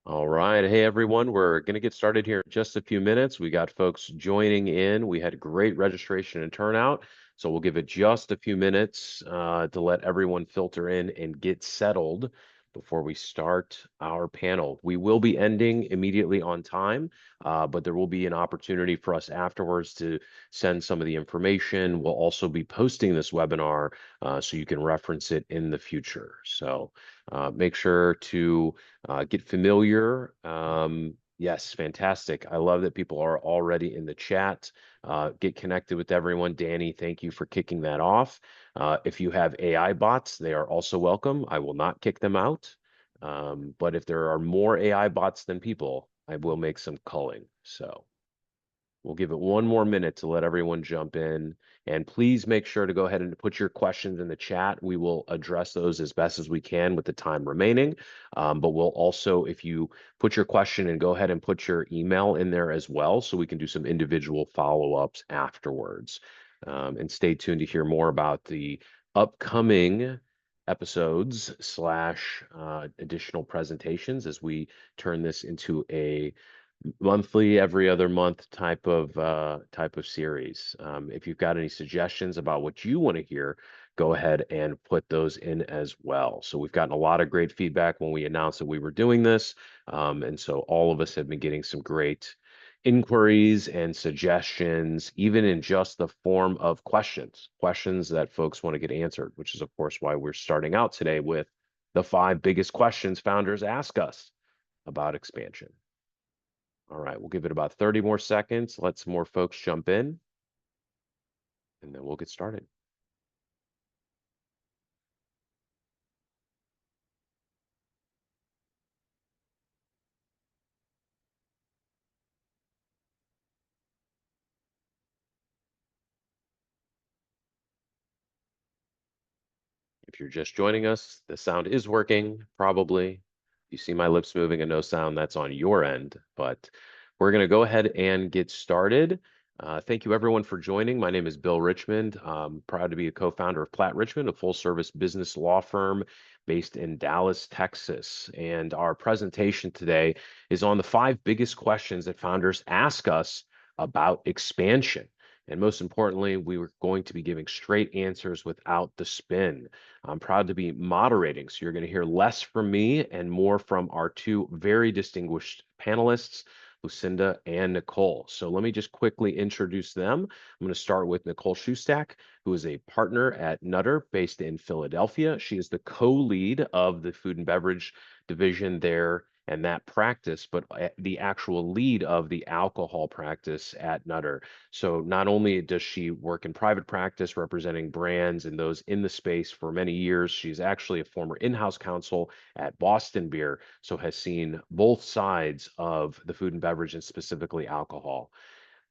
All right. Hey, everyone. We're going to get started here in just a few minutes. We got folks joining in. We had great registration and turnout. So we'll give it just a few minutes to let everyone filter in and get settled before we start our panel. We will be ending immediately on time, but there will be an opportunity for us afterwards to send some of the information. We'll also be posting this webinar so you can reference it in the future. So make sure to get familiar. Yes, fantastic. I love that people are already in the chat. Get connected with everyone. Danny, thank you for kicking that off. If you have AI bots, they are also welcome. I will not kick them out. But if there are more AI bots than people, I will make some culling. So we'll give it one more minute to let everyone jump in. And please make sure to go ahead and put your questions in the chat. We will address those as best as we can with the time remaining. But we'll also, if you put your question and go ahead and put your email in there as well, so we can do some individual follow-ups afterwards. And stay tuned to hear more about the upcoming episodes slash additional presentations as we turn this into a monthly, every other month type of series. If you've got any suggestions about what you want to hear, go ahead and put those in as well. So we've gotten a lot of great feedback when we announced that we were doing this. And so all of us have been getting some great inquiries and suggestions, even in just the form of questions that folks want to get answered, which is, of course, why we're starting out today with the 5 biggest questions founders ask us about expansion. All right, we'll give it about 30 more seconds. Let some more folks jump in, and then we'll get started. If you're just joining us, the sound is working, probably. You see my lips moving and no sound, that's on your end. But we're going to go ahead and get started. Thank you, everyone, for joining. My name is Bill Richmond. I'm proud to be a co-founder of Platt Richmond, a full-service business law firm based in Dallas, Texas. And our presentation today is on the 5 biggest questions that founders ask us about expansion. And most importantly, we were going to be giving straight answers without the spin. I'm proud to be moderating, so you're going to hear less from me and more from our 2 very distinguished panelists, Lucinda and Nicole. So let me just quickly introduce them. I'm going to start with Nicole Shustak, who is a partner at Nutter based in Philadelphia. She is the co-lead of the food and beverage division there and that practice, but the actual lead of the alcohol practice at Nutter. So not only does she work in private practice representing brands and those in the space for many years, she's actually a former in-house counsel at Boston Beer, so has seen both sides of the food and beverage and specifically alcohol.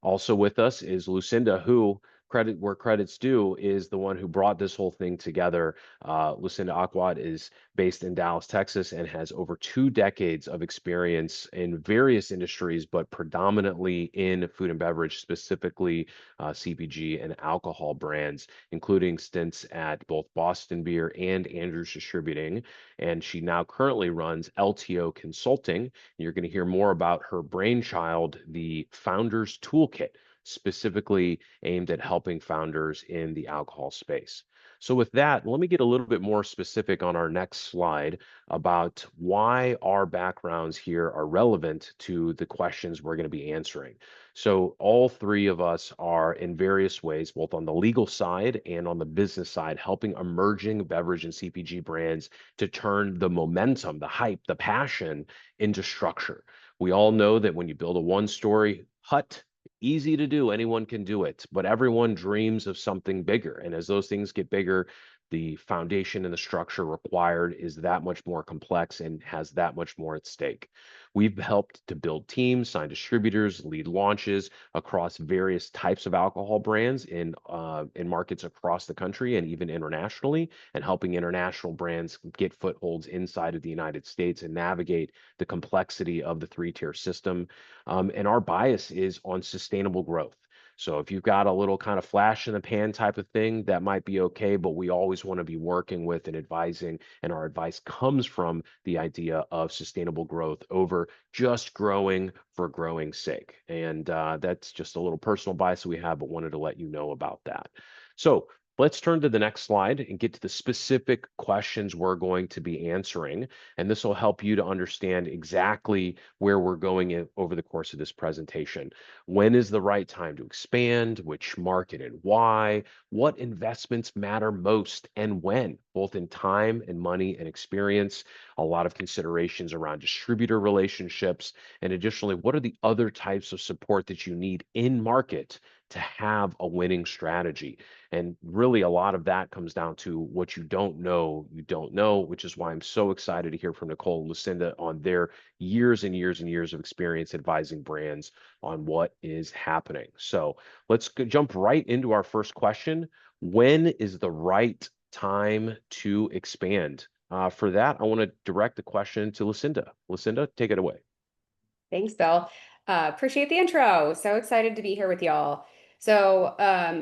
Also with us is Lucinda, who, credit where credit's due, is the one who brought this whole thing together. Lucinda Aquad is based in Dallas, Texas, and has over 2 decades of experience in various industries, but predominantly in food and beverage, specifically CPG and alcohol brands, including stints at both Boston Beer and Andrews Distributing. And she now currently runs LTO Consulting. You're going to hear more about her brainchild, the Founders Toolkit, specifically aimed at helping founders in the alcohol space. So with that, let me get a little bit more specific on our next slide about why our backgrounds here are relevant to the questions we're going to be answering. So all 3 of us are in various ways, both on the legal side and on the business side, helping emerging beverage and CPG brands to turn the momentum, the hype, the passion into structure. We all know that when you build a 1-story hut, easy to do, anyone can do it, but everyone dreams of something bigger. And as those things get bigger, the foundation and the structure required is that much more complex and has that much more at stake. We've helped to build teams, sign distributors, lead launches across various types of alcohol brands in markets across the country and even internationally, and helping international brands get footholds inside of the United States and navigate the complexity of the 3-tier system. And our bias is on sustainable growth. So if you've got a little kind of flash in the pan type of thing, that might be okay, but we always want to be working with and advising, and our advice comes from the idea of sustainable growth over just growing for growing's sake. And that's just a little personal bias we have, but wanted to let you know about that. So let's turn to the next slide and get to the specific questions we're going to be answering. And this will help you to understand exactly where we're going over the course of this presentation. When is the right time to expand? Which market and why? What investments matter most and when, both in time and money and experience? A lot of considerations around distributor relationships. And additionally, what are the other types of support that you need in market to have a winning strategy? And really, a lot of that comes down to what you don't know, which is why I'm so excited to hear from Nicole and Lucinda on their years and years and years of experience advising brands on what is happening. So let's jump right into our first question. When is the right time to expand? For that, I want to direct the question to Lucinda. Lucinda, take it away. Thanks, Bill. Appreciate the intro. So excited to be here with y'all. So,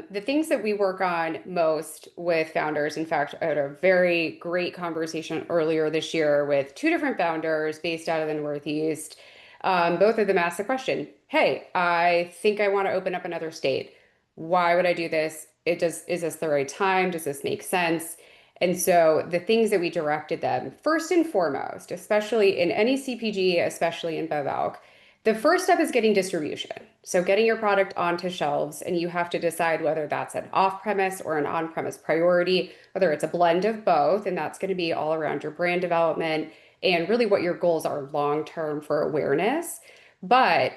the things that we work on most with founders, in fact, I had a very great conversation earlier this year with two different founders based out of the Northeast. Both of them asked the question, hey, I think I want to open up another state. Why would I do this? Is this the right time? Does this make sense? And so the things that we directed them, first and foremost, especially in any CPG, especially in BevAlc, the first step is getting distribution. So getting your product onto shelves, and you have to decide whether that's an off-premise or an on-premise priority, whether it's a blend of both, and that's going to be all around your brand development and really what your goals are long-term for awareness. But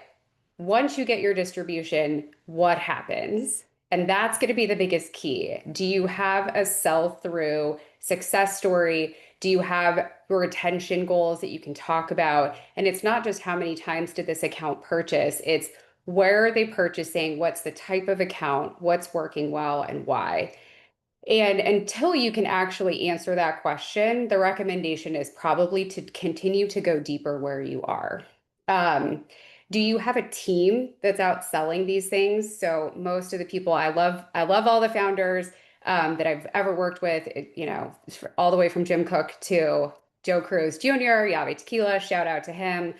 once you get your distribution, what happens? And that's going to be the biggest key. Do you have a sell through success story? Do you have retention goals that you can talk about? And it's not just how many times did this account purchase, it's where are they purchasing? What's the type of account? What's working well and why? And until you can actually answer that question, the recommendation is probably to continue to go deeper where you are. Um, do you have a team that's out selling these things? So most of the people I love all the founders that I've ever worked with, all the way from Jim Cook to Joe Cruz Jr., Yave Tequila, shout out to him.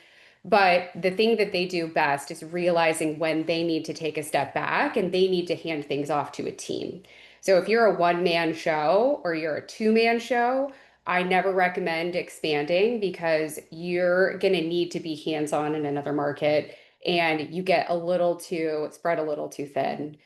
But the thing that they do best is realizing when they need to take a step back and they need to hand things off to a team. So if you're a one-man show or you're a two-man show, I never recommend expanding because you're going to need to be hands-on in another market and you get a little too spread a little too thin.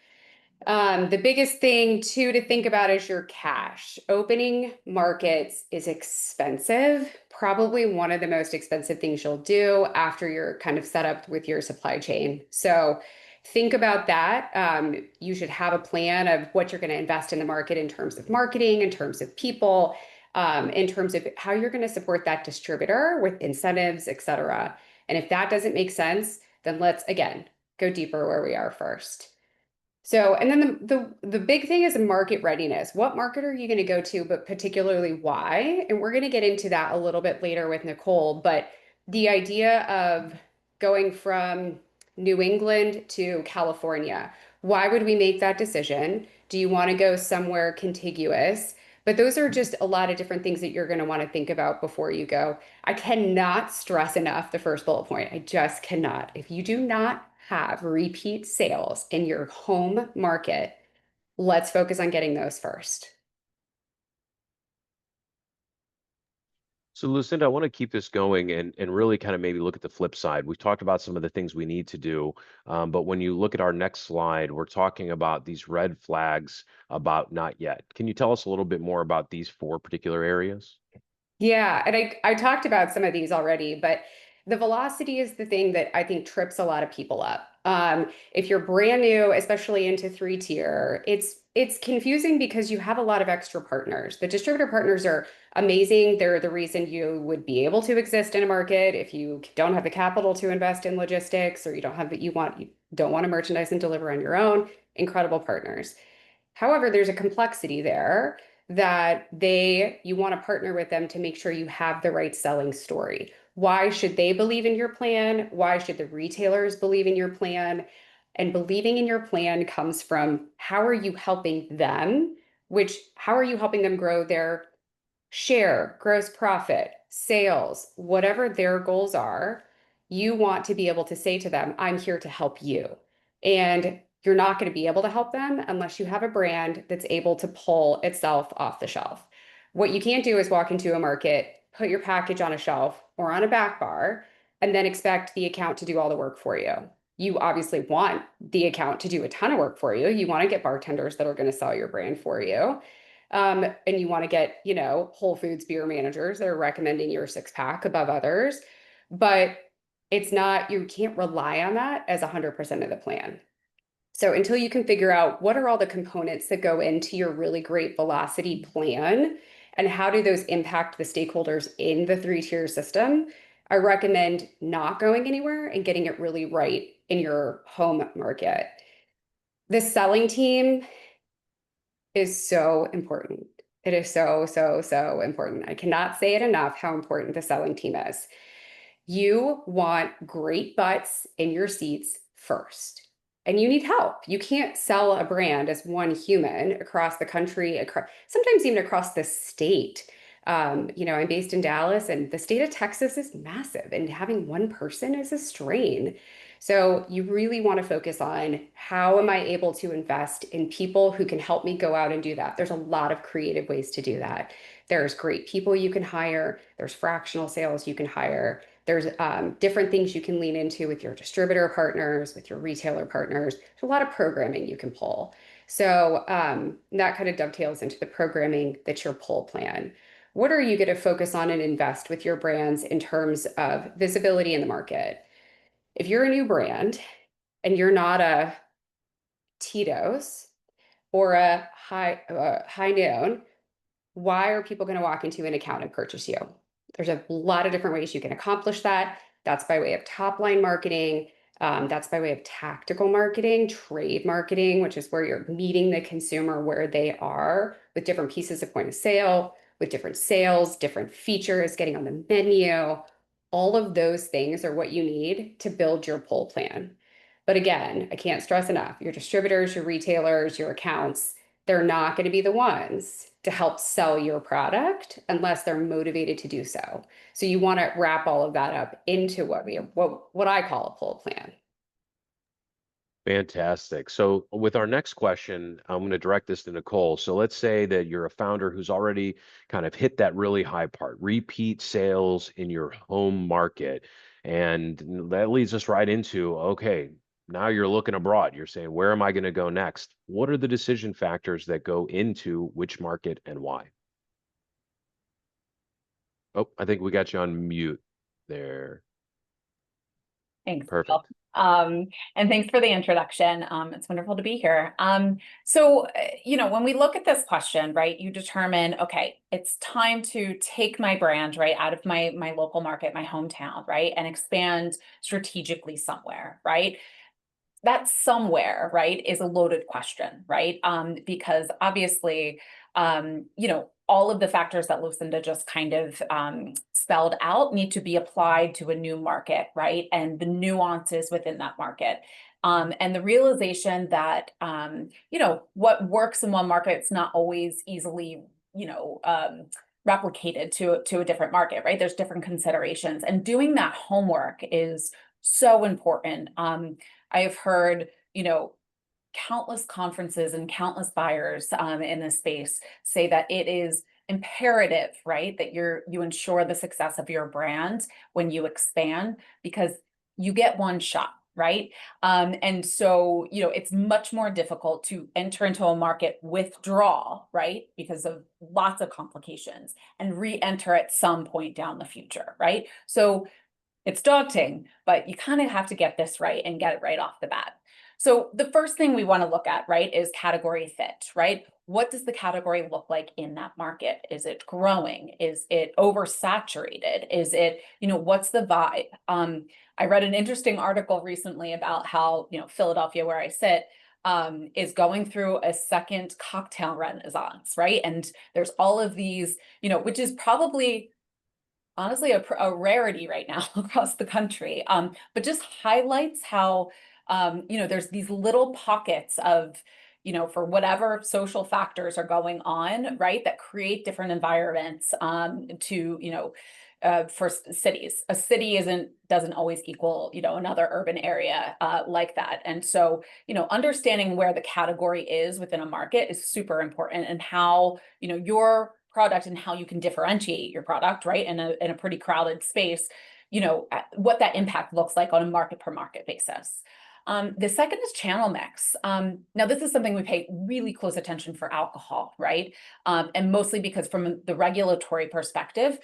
The biggest thing too to think about is your cash. Opening markets is expensive, probably one of the most expensive things you'll do after you're kind of set up with your supply chain. So think about that. You should have a plan of what you're going to invest in the market in terms of marketing, in terms of people, in terms of how you're going to support that distributor with incentives, et cetera. And if that doesn't make sense, then let's again go deeper where we are first. So, and then the big thing is market readiness. What market are you going to go to, but particularly why? And we're going to get into that a little bit later with Nicole, but the idea of going from New England to California, why would we make that decision? Do you want to go somewhere contiguous? But those are just a lot of different things that you're going to want to think about before you go. I cannot stress enough the first bullet point. I just cannot. If you do not have repeat sales in your home market, let's focus on getting those first. So Lucinda, I want to keep this going and really kind of maybe look at the flip side. We've talked about some of the things we need to do, but when you look at our next slide, we're talking about these red flags about not yet. Can you tell us a little bit more about these four particular areas? Yeah, and I talked about some of these already, but the velocity is the thing that I think trips a lot of people up. If you're brand new, especially into three tier, it's confusing because you have a lot of extra partners. The distributor partners are amazing. They're the reason you would be able to exist in a market if you don't have the capital to invest in logistics or you don't want to merchandise and deliver on your own. Incredible partners. However, there's a complexity there that you want to partner with them to make sure you have the right selling story. Why should they believe in your plan? Why should the retailers believe in your plan? And believing in your plan comes from how are you helping them, how are you helping them grow their share, gross profit, sales, whatever their goals are, you want to be able to say to them, I'm here to help you. And you're not going to be able to help them unless you have a brand that's able to pull itself off the shelf. What you can't do is walk into a market, put your package on a shelf or on a back bar, and then expect the account to do all the work for you. You obviously want the account to do a ton of work for you. You want to get bartenders that are going to sell your brand for you. And you want to get, Whole Foods beer managers that are recommending your six pack above others. But it's not, you can't rely on that as 100% of the plan. So until you can figure out what are all the components that go into your really great velocity plan and how do those impact the stakeholders in the three-tier system, I recommend not going anywhere and getting it really right in your home market. The selling team is so important. It is so, so, so important. I cannot say it enough how important the selling team is. You want great butts in your seats first. And you need help. You can't sell a brand as one human across the country, sometimes even across the state. I'm based in Dallas, and the state of Texas is massive, and having one person is a strain. So you really want to focus on how am I able to invest in people who can help me go out and do that. There's a lot of creative ways to do that. There's great people you can hire. There's fractional sales you can hire. There's different things you can lean into with your distributor partners, with your retailer partners. There's a lot of programming you can pull. So that kind of dovetails into the programming that's your pull plan. What are you going to focus on and invest with your brands in terms of visibility in the market? If you're a new brand and you're not a Tito's or a high noon, why are people going to walk into an account and purchase you? There's a lot of different ways you can accomplish that. That's by way of top line marketing. That's by way of tactical marketing, trade marketing, which is where you're meeting the consumer where they are with different pieces of point of sale, with different sales, different features, getting on the menu. All of those things are what you need to build your pull plan. But again, I can't stress enough, your distributors, your retailers, your accounts, they're not going to be the ones to help sell your product unless they're motivated to do so. So you want to wrap all of that up into what I call a pull plan. Fantastic. So with our next question, I'm going to direct this to Nicole. So let's say that you're a founder who's already kind of hit that really high part, repeat sales in your home market. And that leads us right into, okay, now you're looking abroad. You're saying, where am I going to go next? What are the decision factors that go into which market and why? Oh, I think we got you on mute there. Thanks, Bill. Perfect. And thanks for the introduction. It's wonderful to be here. When we look at this question, right, you determine, okay, it's time to take my brand, right, out of my local market, my hometown, right, and expand strategically somewhere, right? That somewhere, right, is a loaded question, right? Because obviously, all of the factors that Lucinda just kind of spelled out need to be applied to a new market, right? And the nuances within that market. And the realization that, what works in one market is not always easily, replicated to a different market, right? There's different considerations. And doing that homework is so important. I have heard, countless conferences and countless buyers in this space say that it is imperative, right, that you ensure the success of your brand when you expand, because you get one shot, right? And so, it's much more difficult to enter into a market, withdraw, right, because of lots of complications, and re-enter at some point down the future, right? So it's daunting, but you kind of have to get this right and get it right off the bat. So the first thing we want to look at, right, is category fit, right? What does the category look like in that market? Is it growing? Is it oversaturated? Is it, what's the vibe? I read an interesting article recently about how, Philadelphia, where I sit, is going through a second cocktail renaissance, right? And there's all of these, which is probably honestly a rarity right now across the country, but just highlights how there's these little pockets of, for whatever social factors are going on, right, that create different environments for cities. A city doesn't always equal, another urban area like that. And so, understanding where the category is within a market is super important, and how, your product and how you can differentiate your product, right, in a pretty crowded space, what that impact looks like on a market per market basis. The second is channel mix. Now, this is something we pay really close attention for alcohol, right? And mostly because from the regulatory perspective,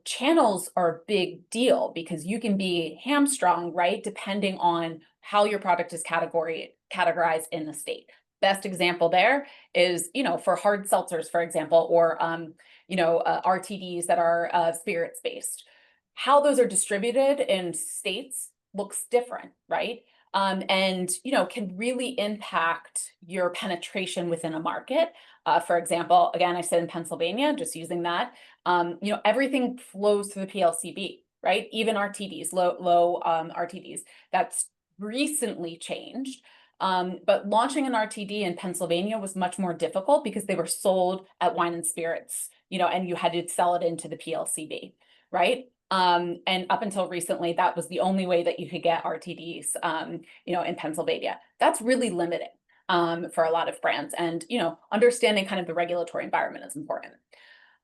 channels are a big deal, because you can be hamstrung, right, depending on how your product is categorized in the state. Best example there is, for hard seltzers, for example, or RTDs that are spirits based. How those are distributed in states looks different, right? And can really impact your penetration within a market. For example, again, I said in Pennsylvania, just using that, everything flows through the PLCB, right? Even RTDs, low RTDs. That's recently changed. But launching an RTD in Pennsylvania was much more difficult, because they were sold at wine and spirits, and you had to sell it into the PLCB, right? And up until recently, that was the only way that you could get RTDs, in Pennsylvania. That's really limiting for a lot of brands, and understanding kind of the regulatory environment is important.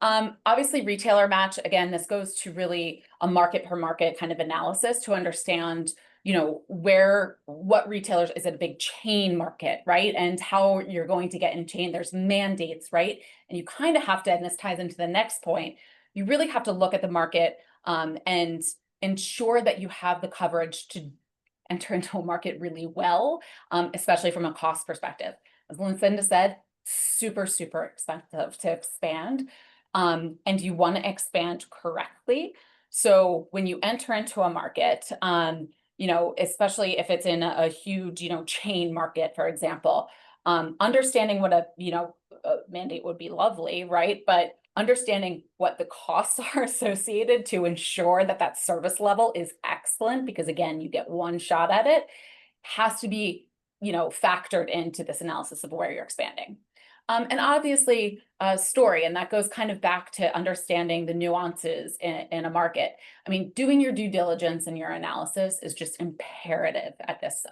Obviously, retailer match, again, this goes to really a market per market kind of analysis to understand, what retailers, is it a big chain market, right? And how you're going to get in chain. There's mandates, right? And you kind of have to, and this ties into the next point, you really have to look at the market and ensure that you have the coverage to enter into a market really well, especially from a cost perspective. As Lucinda said, super, super expensive to expand, and you want to expand correctly. So when you enter into a market, especially if it's in a huge, chain market, for example, understanding what a mandate would be lovely, right? But understanding what the costs are associated to ensure that that service level is excellent, because again, you get one shot at it, has to be, factored into this analysis of where you're expanding. And obviously story, and that goes kind of back to understanding the nuances in a market. I mean, doing your due diligence and your analysis is just imperative at this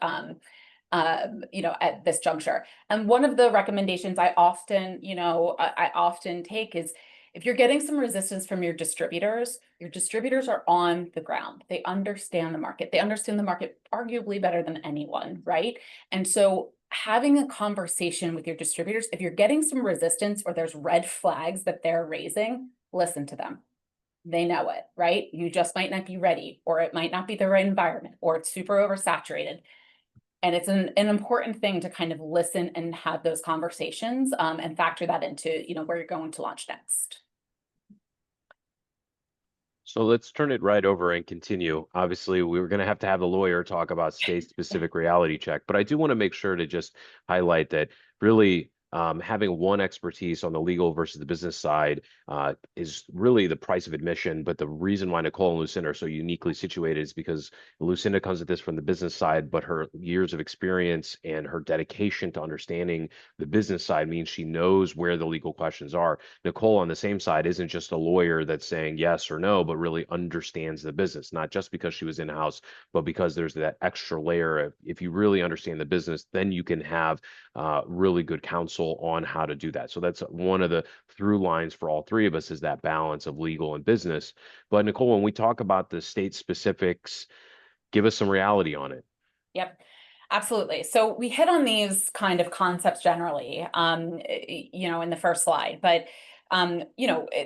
at this juncture. And one of the recommendations I often take is, if you're getting some resistance from your distributors are on the ground. They understand the market. They understand the market arguably better than anyone, right? And so having a conversation with your distributors, if you're getting some resistance or there's red flags that they're raising, listen to them. They know it, right? You just might not be ready, or it might not be the right environment, or it's super oversaturated. And it's an important thing to kind of listen and have those conversations and factor that into, where you're going to launch next. So let's turn it right over and continue. Obviously, we were going to have a lawyer talk about state-specific reality check, but I do want to make sure to just highlight that really having one expertise on the legal versus the business side is really the price of admission. But the reason why Nicole and Lucinda are so uniquely situated is because Lucinda comes at this from the business side, but her years of experience and her dedication to understanding the business side means she knows where the legal questions are. Nicole on the same side isn't just a lawyer that's saying yes or no, but really understands the business, not just because she was in-house, but because there's that extra layer of, if you really understand the business, then you can have really good counsel on how to do that. So that's one of the through lines for all three of us, is that balance of legal and business. But Nicole, when we talk about the state specifics, give us some reality on it. Yep. Absolutely. So we hit on these kind of concepts generally, in the first slide, but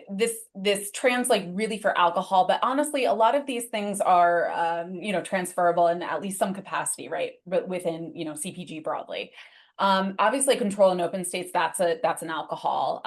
this translates really for alcohol, but honestly, a lot of these things are, transferable in at least some capacity, right? But within, CPG broadly. Obviously, control in open states, that's an alcohol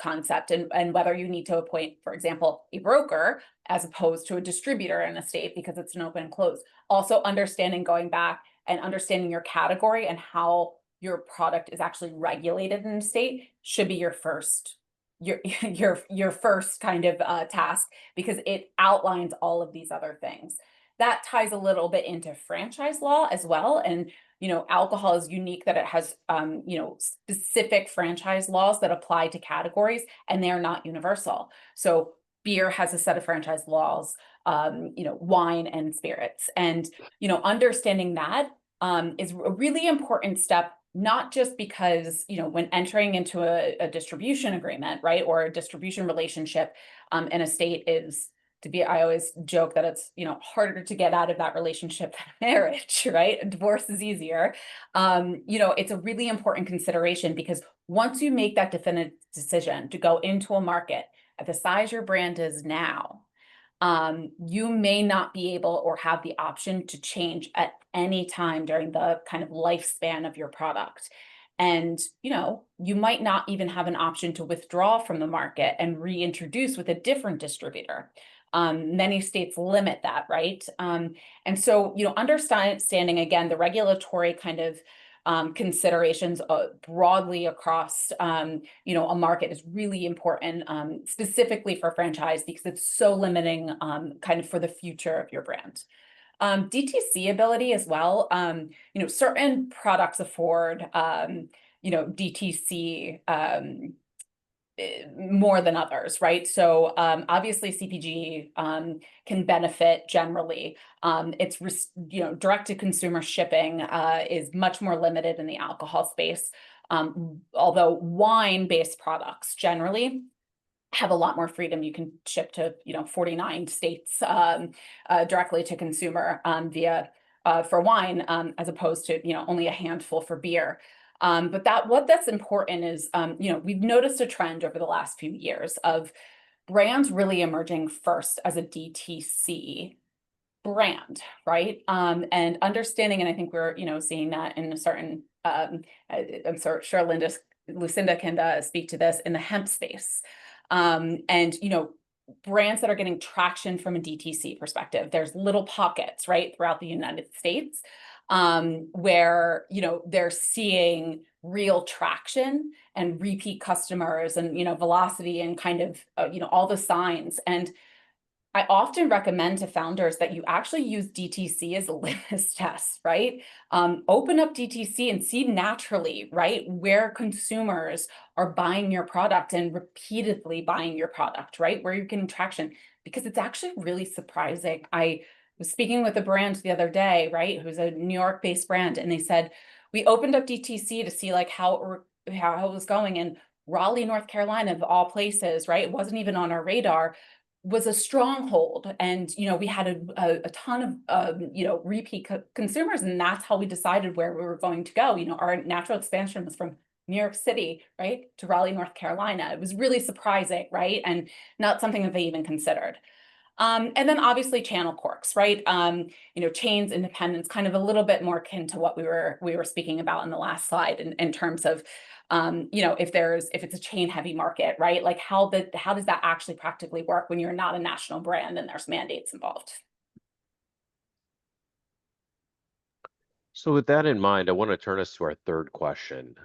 concept, and whether you need to appoint, for example, a broker as opposed to a distributor in a state because it's an open and close. Also understanding, going back and understanding your category and how your product is actually regulated in a state should be your first your first kind of task, because it outlines all of these other things. that ties a little bit into franchise law as well. And, alcohol is unique that it has, specific franchise laws that apply to categories, and they're not universal. So beer has a set of franchise laws, wine and spirits. And, understanding that is a really important step, not just because, when entering into a distribution agreement, right, or a distribution relationship, in a state is I always joke that it's, harder to get out of that relationship than marriage, right? Divorce is easier. It's a really important consideration because once you make that definitive decision to go into a market at the size your brand is now, you may not be able or have the option to change at any time during the kind of lifespan of your product. And, you might not even have an option to withdraw from the market and reintroduce with a different distributor. Many states limit that, right? And so, understanding again the regulatory kind of considerations broadly across, a market is really important, specifically for franchise because it's so limiting, kind of for the future of your brand. DTC ability as well. Certain products afford, DTC more than others, right? So obviously CPG can benefit generally. It's direct to consumer shipping is much more limited in the alcohol space. Although wine-based products generally have a lot more freedom. You can ship to 49 states directly to consumer via for wine, as opposed to only a handful for beer. But that's important is, we've noticed a trend over the last few years of brands really emerging first as a DTC brand, right? And understanding, and I think we're, seeing that in a certain, I'm sure Lucinda can speak to this in the hemp space. And, brands that are getting traction from a DTC perspective, there's little pockets, right, throughout the United States, where, they're seeing real traction and repeat customers and, velocity and kind of, all the signs. And I often recommend to founders that you actually use DTC as a litmus test, right? Open up DTC and see naturally, right, where consumers are buying your product and repeatedly buying your product, right, where you're getting traction, because it's actually really surprising. I was speaking with a brand the other day, right, who's a New York-based brand, and they said, we opened up DTC to see like how it was going, and Raleigh, North Carolina, of all places, right, it wasn't even on our radar, was a stronghold. And, we had a ton of, repeat consumers, and that's how we decided where we were going to go. Our natural expansion was from New York City, right, to Raleigh, North Carolina. It was really surprising, right? And not something that they even considered. And then obviously channel quirks, right? Chains, independence, kind of a little bit more akin to what we were speaking about in the last slide in terms of, if it's a chain heavy market, right? Like how does that actually practically work when you're not a national brand and there's mandates involved? So with that in mind, I want to turn us to our third question.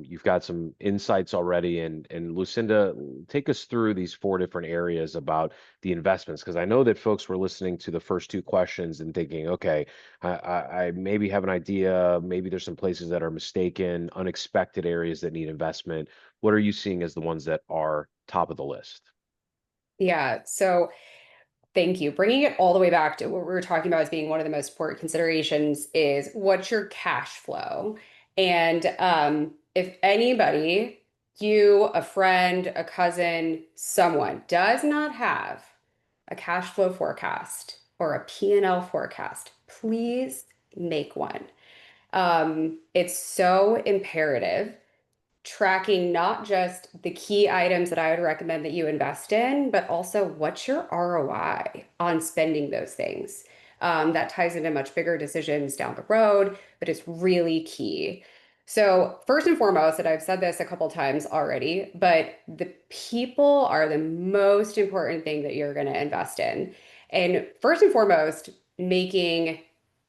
You've got some insights already, and Lucinda, take us through these four different areas about the investments, because I know that folks were listening to the first two questions and thinking, okay, I maybe have an idea, maybe there's some places that are mistaken, unexpected areas that need investment. What are you seeing as the ones that are top of the list? Yeah, so thank you. Bringing it all the way back to what we were talking about as being one of the most important considerations is what's your cash flow? And if anybody, you, a friend, a cousin, someone does not have a cash flow forecast or a P&L forecast, please make one. It's so imperative, tracking not just the key items that I would recommend that you invest in, but also what's your ROI on spending those things. That ties into much bigger decisions down the road, but it's really key. So first and foremost, and I've said this a couple times already, but the people are the most important thing that you're going to invest in. And first and foremost, making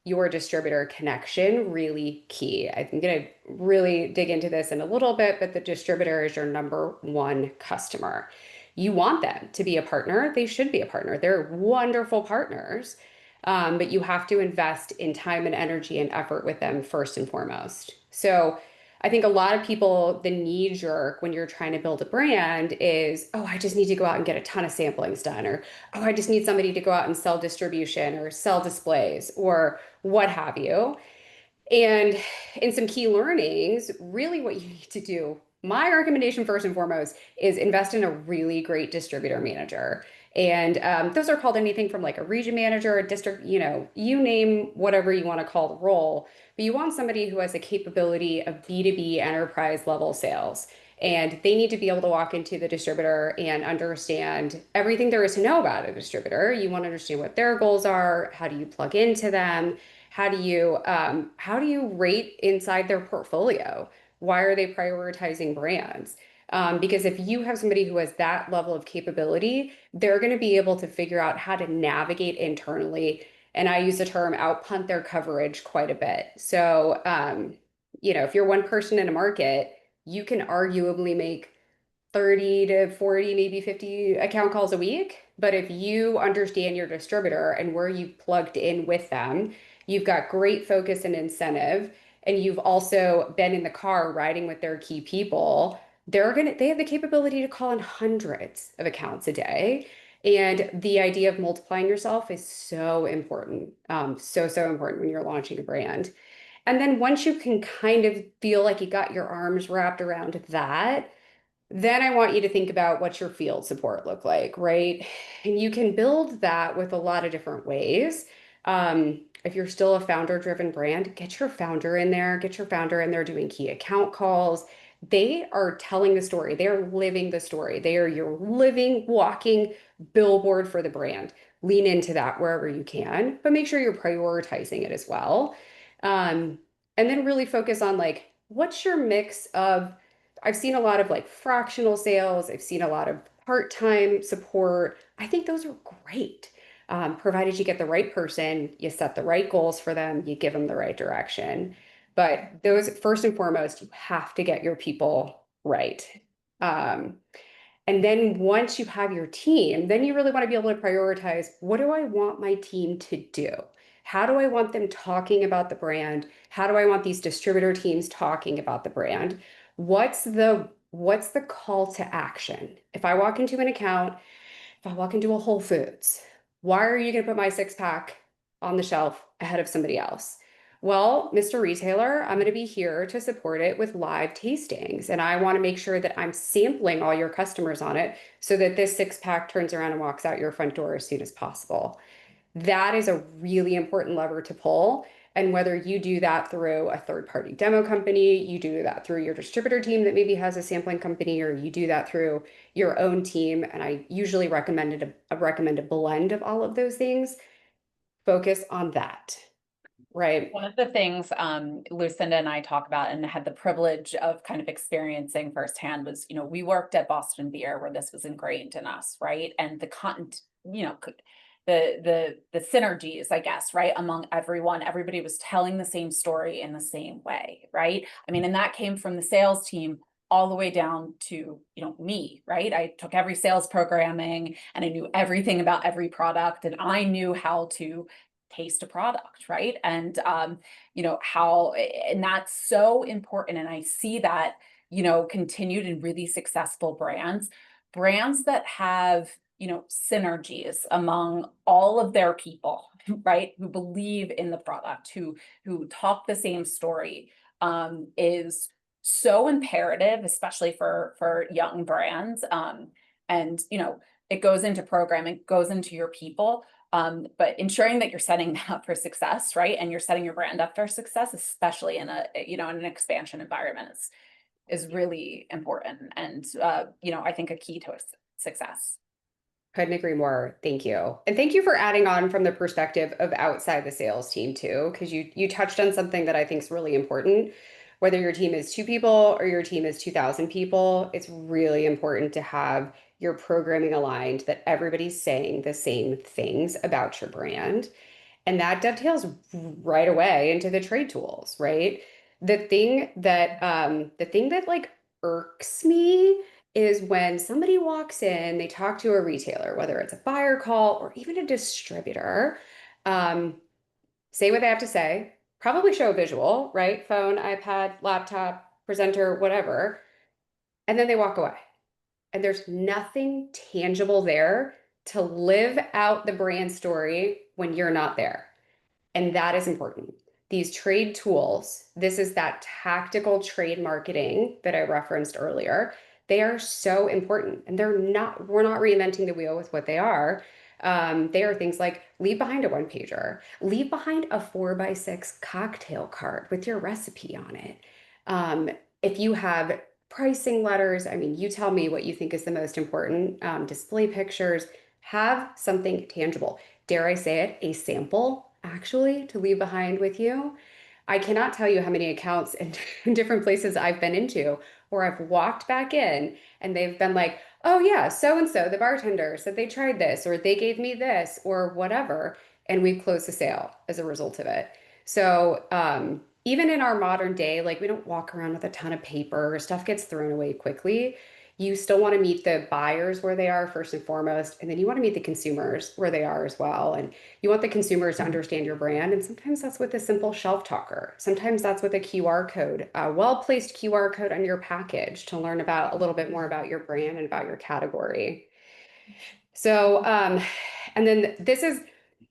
your distributor connection really key. I'm going to really dig into this in a little bit, but the distributor is your number one customer. You want them to be a partner. They should be a partner. They're wonderful partners. but you have to invest in time and energy and effort with them first and foremost. So I think a lot of people, the knee jerk when you're trying to build a brand is, oh, I just need to go out and get a ton of samplings done, or oh, I just need somebody to go out and sell distribution or sell displays or what have you. And in some key learnings, really what you need to do, my recommendation first and foremost is invest in a really great distributor manager. And those are called anything from like a region manager, a district, you name whatever you want to call the role. But you want somebody who has a capability of B2B enterprise level sales. And they need to be able to walk into the distributor and understand everything there is to know about a distributor. You want to understand what their goals are, how do you plug into them, how do you rate inside their portfolio? Why are they prioritizing brands? Because if you have somebody who has that level of capability, they're going to be able to figure out how to navigate internally. And I use the term outpunt their coverage quite a bit. So, if you're one person in a market, you can arguably make 30 to 40, maybe 50 account calls a week. But if you understand your distributor and where you've plugged in with them, you've got great focus and incentive, and you've also been in the car riding with their key people, they have the capability to call in hundreds of accounts a day. And the idea of multiplying yourself is so important. So important when you're launching a brand. And then once you can kind of feel like you got your arms wrapped around that, then I want you to think about what your field support look like, right? And you can build that with a lot of different ways. If you're still a founder-driven brand, get your founder in there, get your founder in there doing key account calls. They are telling the story. They are living the story. They are your living, walking billboard for the brand. Lean into that wherever you can, but make sure you're prioritizing it as well. Um, and then really focus on like, what's your mix of I've seen a lot of like fractional sales. I've seen a lot of part-time support. I think those are great. Provided you get the right person, you set the right goals for them, you give them the right direction. But those, first and foremost, you have to get your people right. Um, and then once you have your team, then you really want to be able to prioritize, what do I want my team to do? How do I want them talking about the brand? How do I want these distributor teams talking about the brand? What's the call to action? If I walk into an account, if I walk into a Whole Foods, why are you going to put my six pack on the shelf ahead of somebody else? Well, Mr. Retailer, I'm going to be here to support it with live tastings. And I want to make sure that I'm sampling all your customers on it so that this six pack turns around and walks out your front door as soon as possible. That is a really important lever to pull. And whether you do that through a third party demo company, you do that through your distributor team that maybe has a sampling company, or you do that through your own team. And I usually recommend a blend of all of those things. Focus on that, right? One of the things Lucinda and I talk about and had the privilege of kind of experiencing firsthand was, we worked at Boston Beer where this was ingrained in us, right? And the content, the synergies, I guess, right, among everyone, everybody was telling the same story in the same way, right? I mean, and that came from the sales team all the way down to, me, right? I took every sales programming and I knew everything about every product, and I knew how to taste a product, right? And and that's so important. And I see that, continued in really successful brands that have, synergies among all of their people, right? Who believe in the product, who talk the same story, is so imperative, especially for young brands. And it goes into programming, goes into your people. But ensuring that you're setting them up for success, right? And you're setting your brand up for success, especially in in an expansion environment is really important. And, I think a key to success. Couldn't agree more. Thank you. And thank you for adding on from the perspective of outside the sales team too, because you touched on something that I think is really important. Whether your team is 2 people or your team is 2,000 people, it's really important to have your programming aligned, that everybody's saying the same things about your brand. And that dovetails right away into the trade tools, right? The thing that like irks me is when somebody walks in, they talk to a retailer, whether it's a buyer call or even a distributor, Say what they have to say, probably show a visual, right? Phone, iPad, laptop, presenter, whatever. And then they walk away. And there's nothing tangible there to live out the brand story when you're not there. And that is important. These trade tools, this is that tactical trade marketing that I referenced earlier. They are so important. And we're not reinventing the wheel with what they are. They are things like leave behind a one pager, leave behind a 4x6 cocktail card with your recipe on it. If you have pricing letters, I mean, you tell me what you think is the most important. Display pictures, have something tangible. Dare I say it, a sample actually to leave behind with you. I cannot tell you how many accounts and different places I've been into where I've walked back in and they've been like, oh yeah, so and so, the bartender said they tried this or they gave me this or whatever. And we've closed the sale as a result of it. So even in our modern day, like we don't walk around with a ton of paper, stuff gets thrown away quickly. You still want to meet the buyers where they are first and foremost, and then you want to meet the consumers where they are as well. And you want the consumers to understand your brand. And sometimes that's with a simple shelf talker. Sometimes that's with a QR code, a well-placed QR code on your package to learn about a little bit more about your brand and about your category. So, and then this is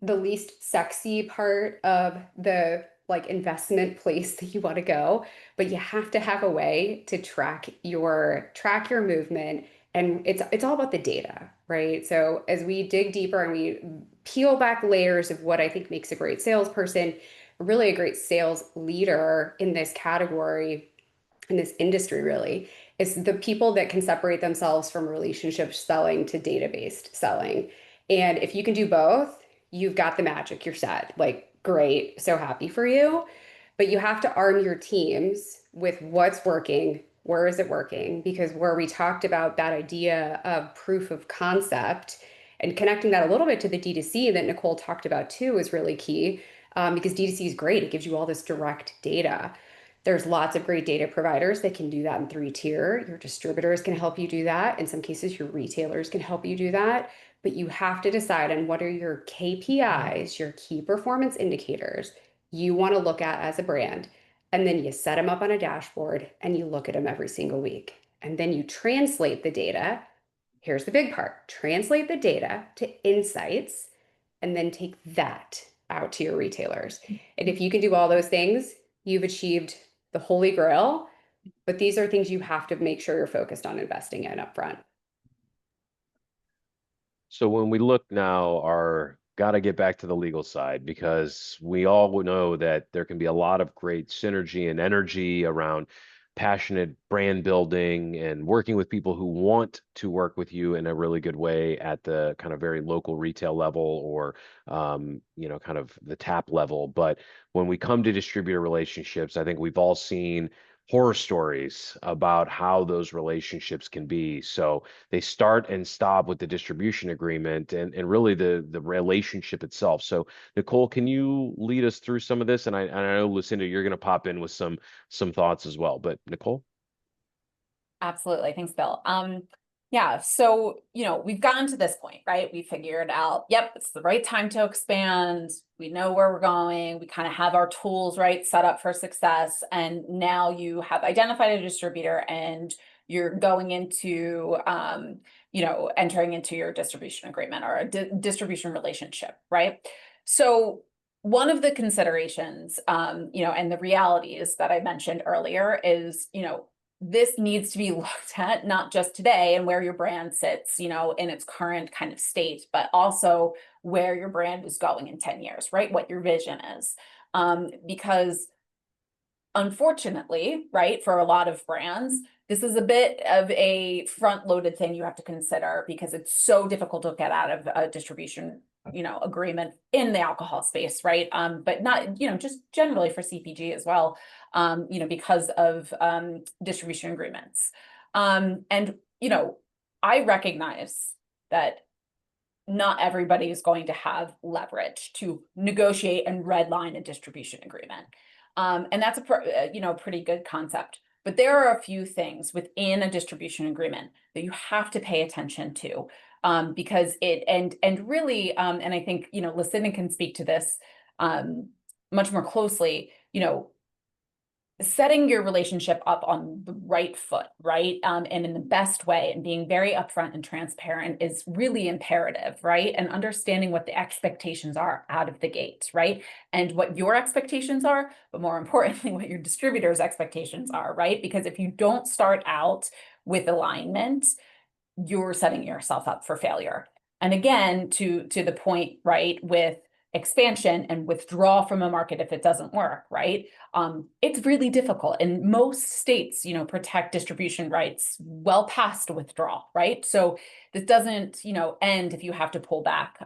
the least sexy part of the like investment place that you want to go, but you have to have a way to track your movement. And it's all about the data, right? So as we dig deeper and we peel back layers of what I think makes a great salesperson, really a great sales leader in this category, in this industry really, is the people that can separate themselves from relationship selling to data-based selling. And if you can do both, you've got the magic, you're set. Like, great, so happy for you. But you have to arm your teams with what's working, where is it working? Because where we talked about that idea of proof of concept and connecting that a little bit to the D2C that Nicole talked about too is really key, because D2C is great. It gives you all this direct data. There's lots of great data providers that can do that in 3-tier. Your distributors can help you do that. In some cases, your retailers can help you do that. But you have to decide on what are your KPIs, your key performance indicators you want to look at as a brand. And then you set them up on a dashboard and you look at them every single week. And then you translate the data. Here's the big part, translate the data to insights and then take that out to your retailers. And if you can do all those things, you've achieved the holy grail. But these are things you have to make sure you're focused on investing in upfront. So when we look now, got to get back to the legal side because we all know that there can be a lot of great synergy and energy around passionate brand building and working with people who want to work with you in a really good way at the kind of very local retail level or kind of the tap level. But when we come to distributor relationships, I think we've all seen horror stories about how those relationships can be. So they start and stop with the distribution agreement and really the relationship itself. So Nicole, can you lead us through some of this? And I know Lucinda, you're going to pop in with some thoughts as well. But Nicole? Absolutely. Thanks, Bill. Yeah, so, we've gotten to this point, right? We figured out, yep, it's the right time to expand. We know where we're going. We kind of have our tools, right, set up for success. And now you have identified a distributor and you're going into, entering into your distribution agreement or a distribution relationship, right? So one of the considerations, and the realities that I mentioned earlier is, this needs to be looked at not just today and where your brand sits, in its current kind of state, but also where your brand is going in 10 years, right? What your vision is. Because unfortunately, right, for a lot of brands, this is a bit of a front-loaded thing you have to consider because it's so difficult to get out of a distribution, agreement in the alcohol space, right? But not, just generally for CPG as well, because of distribution agreements. And, I recognize that not everybody is going to have leverage to negotiate and redline a distribution agreement. And that's a pretty good concept. But there are a few things within a distribution agreement that you have to pay attention to. because and really, and I think, you know, Lucinda can speak to this much more closely, you know, setting your relationship up on the right foot, right? And in the best way, and being very upfront and transparent is really imperative, right? And understanding what the expectations are out of the gate, right? And what your expectations are, but more importantly, what your distributor's expectations are, right? Because if you don't start out with alignment, you're setting yourself up for failure. And again, to the point, right, with expansion and withdraw from a market if it doesn't work, right? It's really difficult. And most states, you know, protect distribution rights well past withdrawal, right? So this doesn't, you know, end if you have to pull back.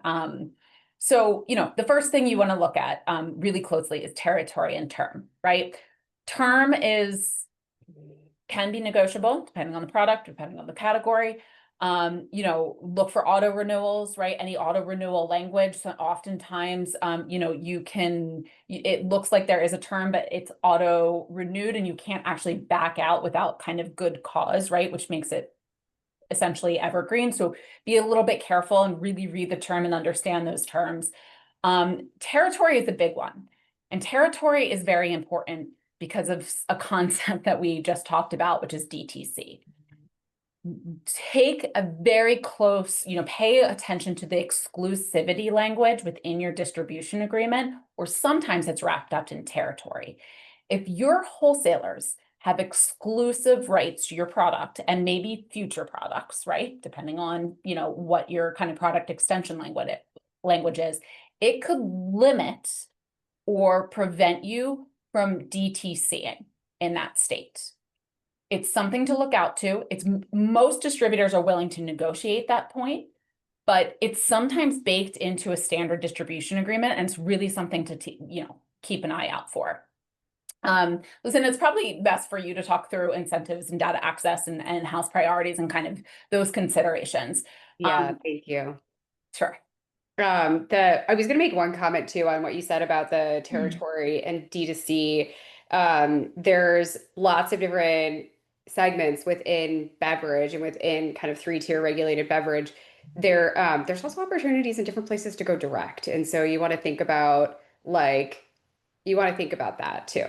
So, you know, the first thing you want to look at really closely is territory and term, right? Term can be negotiable depending on the product, depending on the category. You know, look for auto renewals, right? Any auto renewal language. So oftentimes, you know, it looks like there is a term, but it's auto renewed and you can't actually back out without kind of good cause, right? Which makes it essentially evergreen. So be a little bit careful and really read the term and understand those terms. Territory is a big one. And territory is very important because of a concept that we just talked about, which is DTC. Take a very close, you know, pay attention to the exclusivity language within your distribution agreement, or sometimes it's wrapped up in territory. If your wholesalers have exclusive rights to your product and maybe future products, right? Depending on, you know, what your kind of product extension language is, it could limit or prevent you from DTCing in that state. It's something to look out to. Most distributors are willing to negotiate that point, but it's sometimes baked into a standard distribution agreement, and it's really something to you know, keep an eye out for. Listen, it's probably best for you to talk through incentives and data access and house priorities and kind of those considerations. Yeah, thank you. Sure. I was going to make one comment too on what you said about the territory and D2C. There's lots of different segments within beverage and within kind of three-tier regulated beverage. There's also opportunities in different places to go direct. And so you want to think about that too.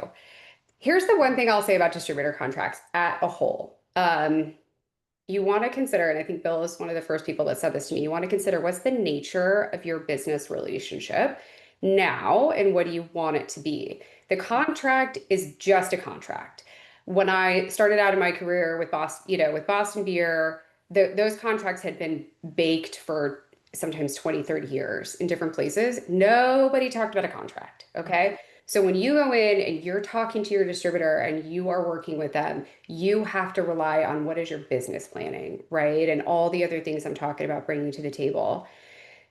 Here's the one thing I'll say about distributor contracts at a whole. You want to consider, and I think Bill is one of the first people that said this to me, you want to consider what's the nature of your business relationship now and what do you want it to be? The contract is just a contract. When I started out in my career with Boston Beer, those contracts had been baked for sometimes 20, 30 years in different places. Nobody talked about a contract, okay? So when you go in and you're talking to your distributor and you are working with them, you have to rely on what is your business planning, right? And all the other things I'm talking about bringing to the table.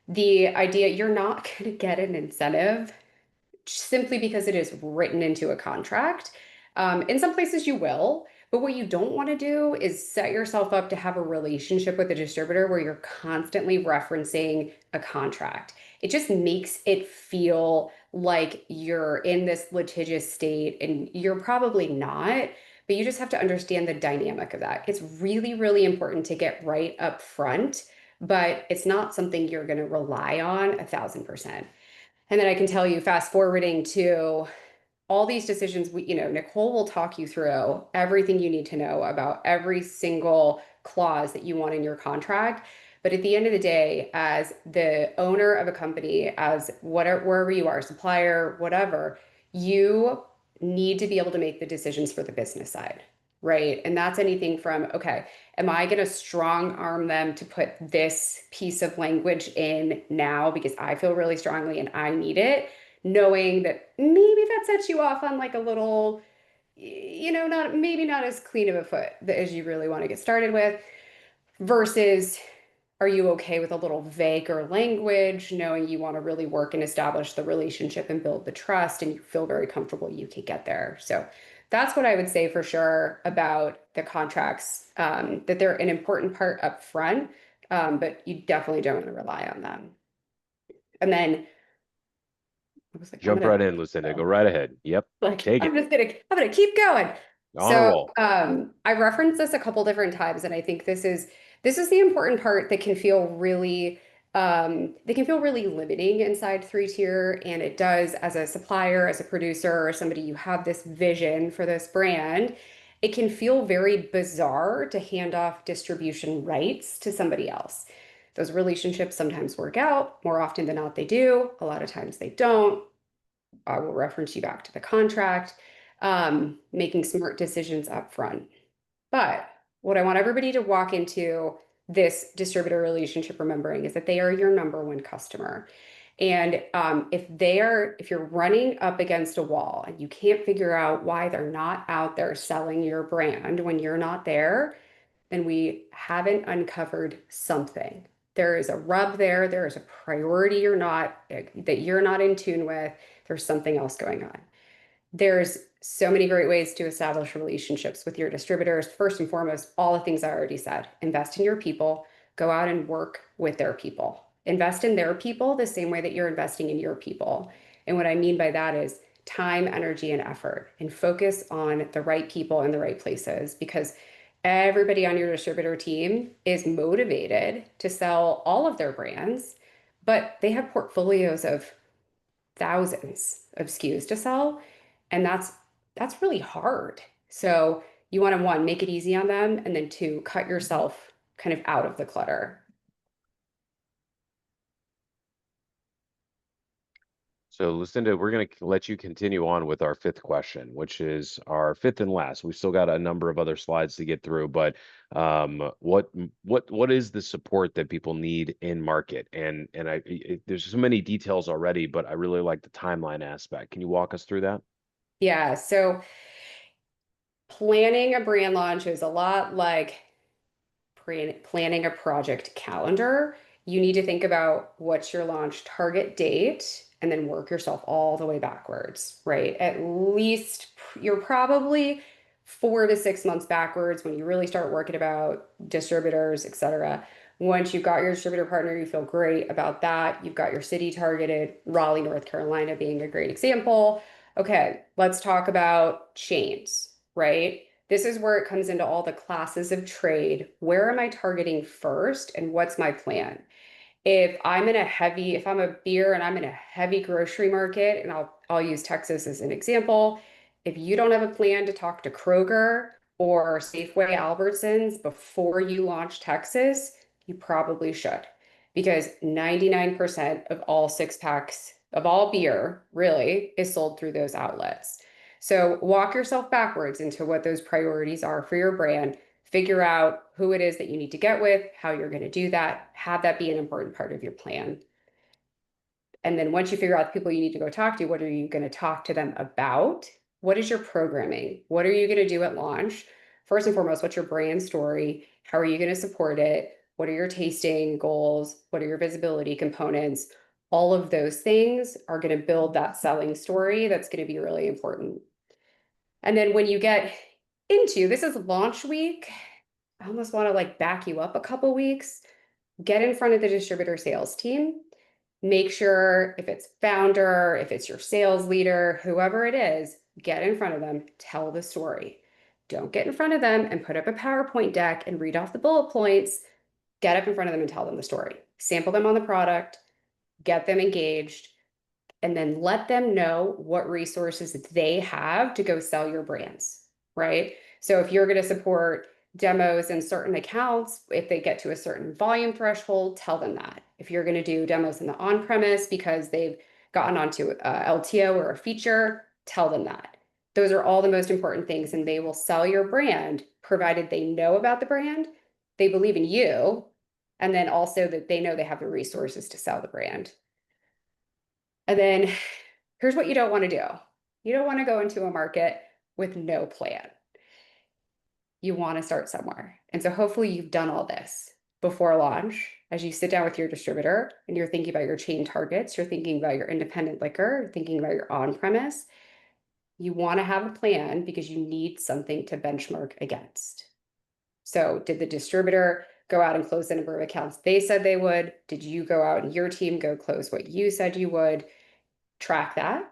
The idea you're not going to get an incentive simply because it is written into a contract. In some places you will, but what you don't want to do is set yourself up to have a relationship with a distributor where you're constantly referencing a contract. It just makes it feel like you're in this litigious state, and you're probably not, but you just have to understand the dynamic of that. It's really, really important to get right up front, but it's not something you're going to rely on 1,000%. And then I can tell you, fast forwarding to all these decisions, Nicole will talk you through everything you need to know about every single clause that you want in your contract. But at the end of the day, as the owner of a company, as wherever you are, supplier, whatever, you need to be able to make the decisions for the business side, right? And that's anything from, okay, am I going to strong arm them to put this piece of language in now because I feel really strongly and I need it, knowing that maybe that sets you off on like a little, not as clean of a foot as you really want to get started with, versus are you okay with a little vaguer language, knowing you want to really work and establish the relationship and build the trust and you feel very comfortable you can get there. So that's what I would say for sure about the contracts, that they're an important part up front, but you definitely don't want to rely on them. And then I was like, Jump right in, Lucinda. Go right ahead. Yep. Take it. I'm gonna keep going. On a roll. I referenced this a couple different times, and I think this is This is the important part that can feel really limiting inside three-tier, and it does as a supplier, as a producer, or somebody you have this vision for this brand. It can feel very bizarre to hand off distribution rights to somebody else. Those relationships sometimes work out. More often than not, they do. A lot of times they don't. I will reference you back to the contract, making smart decisions up front. But what I want everybody to walk into this distributor relationship remembering is that they are your number one customer. And if you're running up against a wall and you can't figure out why they're not out there selling your brand when you're not there, then we haven't uncovered something. There is a rub there. There is a priority that you're not in tune with. There's something else going on. There's so many great ways to establish relationships with your distributors. First and foremost, all the things I already said. Invest in your people, go out and work with their people. Invest in their people the same way that you're investing in your people. And what I mean by that is time, energy, and effort, and focus on the right people in the right places, because everybody on your distributor team is motivated to sell all of their brands, but they have portfolios of thousands of SKUs to sell, and that's really hard. So you want to, one, make it easy on them, and then two, cut yourself kind of out of the clutter. So Lucinda, we're going to let you continue on with our fifth question, which is our fifth and last. We've still got a number of other slides to get through, but what is the support that people need in market? And there's so many details already, but I really like the timeline aspect. Can you walk us through that? Yeah, so planning a brand launch is a lot like planning a project calendar. You need to think about what's your launch target date and then work yourself all the way backwards, right? At least you're probably 4 to 6 months backwards when you really start working about distributors, et cetera. Once you've got your distributor partner, you feel great about that. You've got your city targeted, Raleigh, North Carolina being a great example. Okay, let's talk about chains, right? This is where it comes into all the classes of trade. Where am I targeting first, and what's my plan? If I'm a beer and I'm in a heavy grocery market, and I'll use Texas as an example, if you don't have a plan to talk to Kroger or Safeway Albertsons before you launch Texas, you probably should, because 99% of all six packs of all beer really is sold through those outlets. So walk yourself backwards into what those priorities are for your brand. Figure out who it is that you need to get with, how you're going to do that, have that be an important part of your plan. And then once you figure out the people you need to go talk to, what are you going to talk to them about? What is your programming? What are you going to do at launch? First and foremost, what's your brand story? How are you going to support it? What are your tasting goals? What are your visibility components? All of those things are going to build that selling story that's going to be really important. And then when you get into this is launch week, I almost want to like back you up a couple weeks, get in front of the distributor sales team. Make sure if it's founder, if it's your sales leader, whoever it is, get in front of them, tell the story. Don't get in front of them and put up a PowerPoint deck and read off the bullet points. Get up in front of them and tell them the story. Sample them on the product, get them engaged, and then let them know what resources they have to go sell your brands, right? So if you're going to support demos in certain accounts, if they get to a certain volume threshold, tell them that. If you're going to do demos in the on-premise because they've gotten onto a LTO or a feature, tell them that. Those are all the most important things, and they will sell your brand provided they know about the brand, they believe in you, and then also that they know they have the resources to sell the brand. And then here's what you don't want to do. You don't want to go into a market with no plan. You want to start somewhere. And so hopefully you've done all this before launch. As you sit down with your distributor and you're thinking about your chain targets, you're thinking about your independent liquor, you're thinking about your on-premise, you want to have a plan because you need something to benchmark against. So did the distributor go out and close the number of accounts they said they would? Did you go out and your team go close what you said you would? Track that,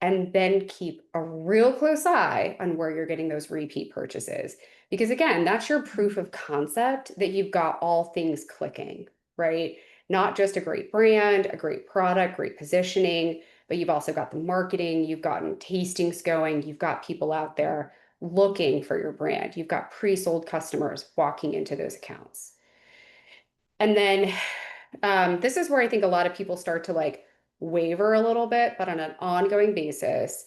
and then keep a real close eye on where you're getting those repeat purchases. Because again, that's your proof of concept that you've got all things clicking, right? Not just a great brand, a great product, great positioning, but you've also got the marketing, you've gotten tastings going, you've got people out there looking for your brand, you've got pre-sold customers walking into those accounts. And then this is where I think a lot of people start to like waver a little bit, but on an ongoing basis,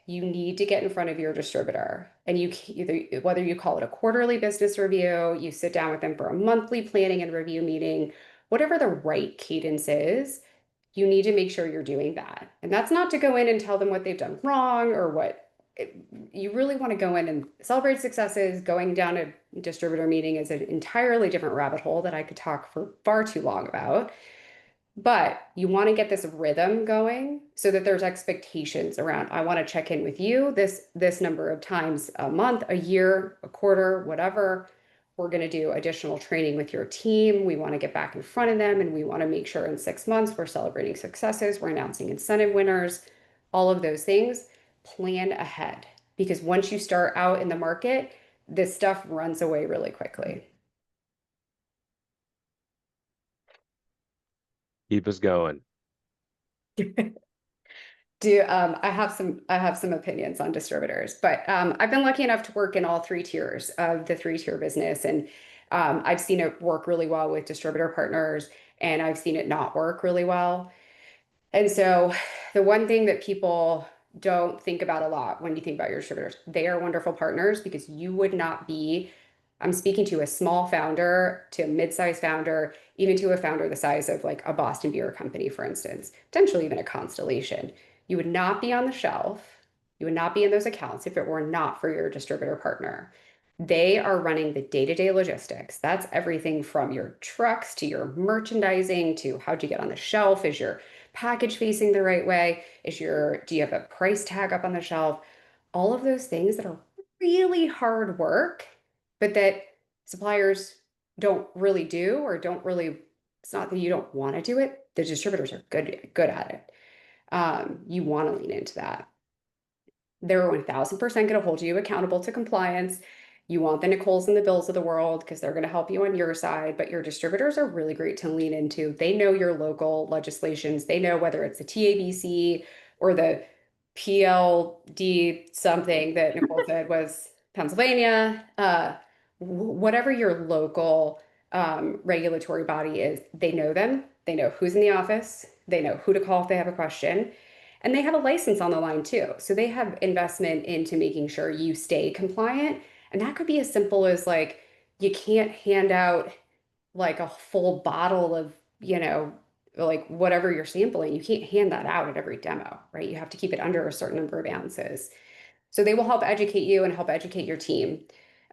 you need to get in front of your distributor. And you either, whether you call it a quarterly business review, you sit down with them for a monthly planning and review meeting, whatever the right cadence is, you need to make sure you're doing that. And that's not to go in and tell them what they've done wrong or what you really want to go in and celebrate successes. Going down a distributor meeting is an entirely different rabbit hole that I could talk for far too long about. But you want to get this rhythm going so that there's expectations around, I want to check in with you this number of times a month, a year, a quarter, whatever. We're going to do additional training with your team. We want to get back in front of them and we want to make sure in 6 months we're celebrating successes, we're announcing incentive winners, all of those things. Plan ahead because once you start out in the market, this stuff runs away really quickly. Keep us going. I have some opinions on distributors, but I've been lucky enough to work in all 3 tiers of the 3-tier business, and I've seen it work really well with distributor partners, and I've seen it not work really well. And so the one thing that people don't think about a lot when you think about your distributors, they are wonderful partners because you would not be, I'm speaking to a small founder, to a mid-sized founder, even to a founder the size of like a Boston Beer Company, for instance, potentially even a Constellation. You would not be on the shelf. You would not be in those accounts if it were not for your distributor partner. They are running the day-to-day logistics. That's everything from your trucks to your merchandising to how'd you get on the shelf? Is your package facing the right way? Do you have a price tag up on the shelf? All of those things that are really hard work, but that suppliers don't really do or don't really, it's not that you don't want to do it. The distributors are good at it. You want to lean into that. They're 1000% going to hold you accountable to compliance. You want the Nicoles and the Bills of the world because they're going to help you on your side, but your distributors are really great to lean into. They know your local legislations. They know whether it's the TABC or the PLD something that Nicole said was Pennsylvania. Whatever your local regulatory body is, they know them. They know who's in the office. They know who to call if they have a question. And they have a license on the line too. So they have investment into making sure you stay compliant. And that could be as simple as like, you can't hand out like a full bottle of, like whatever you're sampling. You can't hand that out at every demo, right? You have to keep it under a certain number of ounces. So they will help educate you and help educate your team.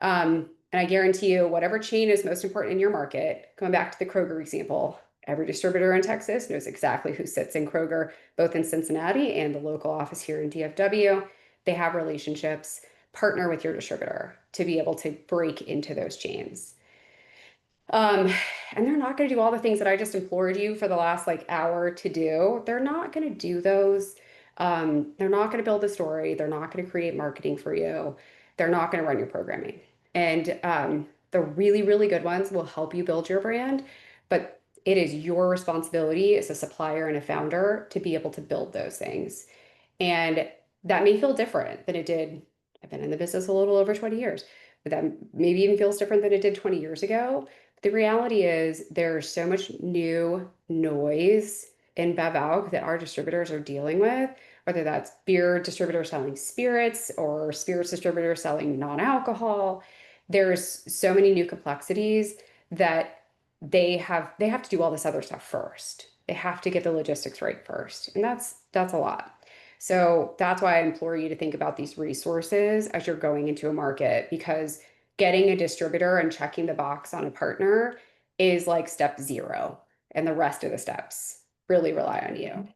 And I guarantee you, whatever chain is most important in your market, going back to the Kroger example, every distributor in Texas knows exactly who sits in Kroger, both in Cincinnati and the local office here in DFW. They have relationships. Partner with your distributor to be able to break into those chains. And they're not going to do all the things that I just implored you for the last like hour to do. They're not going to do those. They're not going to build a story. They're not going to create marketing for you. They're not going to run your programming. And the really, really good ones will help you build your brand, but it is your responsibility as a supplier and a founder to be able to build those things. And that may feel different than it did. I've been in the business a little over 20 years, but that maybe even feels different than it did 20 years ago. The reality is there's so much new noise in bev-alc that our distributors are dealing with, whether that's beer distributors selling spirits or spirits distributors selling non-alcohol. There's so many new complexities that they have to do all this other stuff first. They have to get the logistics right first. And that's a lot. So that's why I implore you to think about these resources as you're going into a market, because getting a distributor and checking the box on a partner is like step 0. And the rest of the steps really rely on you.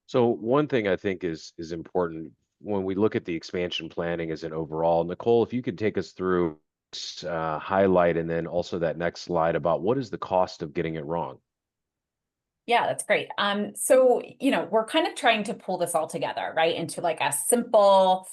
So one thing I think is important when we look at the expansion planning as an overall, Nicole, if you could take us through highlight and then also that next slide about what is the cost of getting it wrong. Yeah, that's great. So, we're kind of trying to pull this all together, right, into like a simple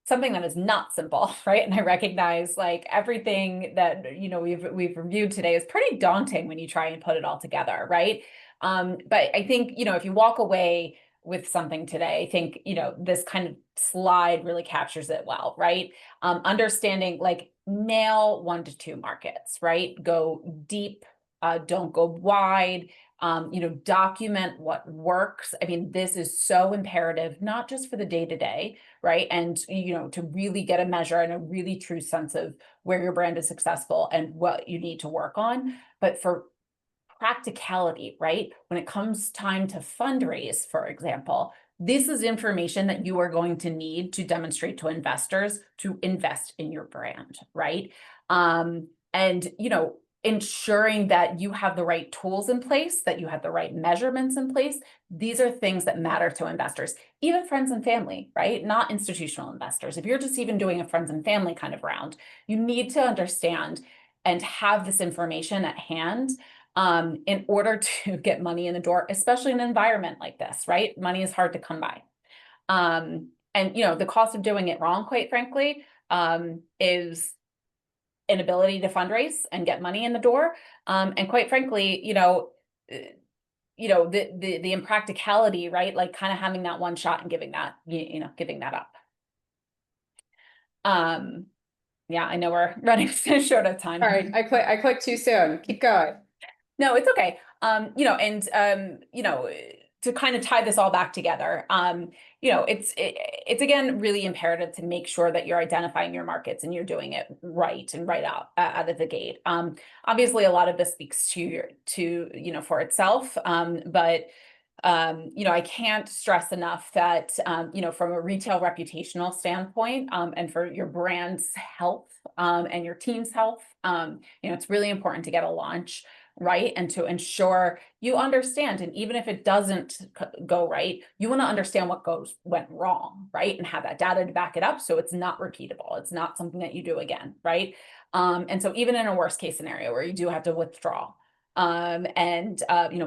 something that is not simple, right? And I recognize like everything that, you know, we've reviewed today is pretty daunting when you try and put it all together, right? But I think, you know, if you walk away with something today, I think, you know, this kind of slide really captures it well, right? Understanding like nail 1 to 2 markets, right? Go deep, don't go wide. You know, document what works. I mean, this is so imperative, not just for the day to day, right? And, you know, to really get a measure and a really true sense of where your brand is successful and what you need to work on, but for practicality, right? When it comes time to fundraise, for example, this is information that you are going to need to demonstrate to investors to invest in your brand, right? And, you know, ensuring that you have the right tools in place, that you have the right measurements in place. These are things that matter to investors, even friends and family, right? Not institutional investors. If you're just even doing a friends and family kind of round, you need to understand and have this information at hand in order to get money in the door, especially in an environment like this, right? Money is hard to come by. And, you know, the cost of doing it wrong, quite frankly, is inability to fundraise and get money in the door. And quite frankly, the impracticality, right? Like kind of having that one shot and giving that, giving that up. Yeah, I know we're running short of time. Sorry, I clicked too soon. Keep going. No, it's okay. To kind of tie this all back together, it's again really imperative to make sure that you're identifying your markets and you're doing it right and right out of the gate. Obviously, a lot of this speaks for itself, but I can't stress enough that from a retail reputational standpoint, and for your brand's health and your team's health, it's really important to get a launch right and to ensure you understand. And even if it doesn't go right, you want to understand what went wrong, right? And have that data to back it up so it's not repeatable. It's not something that you do again, right? And so even in a worst case scenario where you do have to withdraw and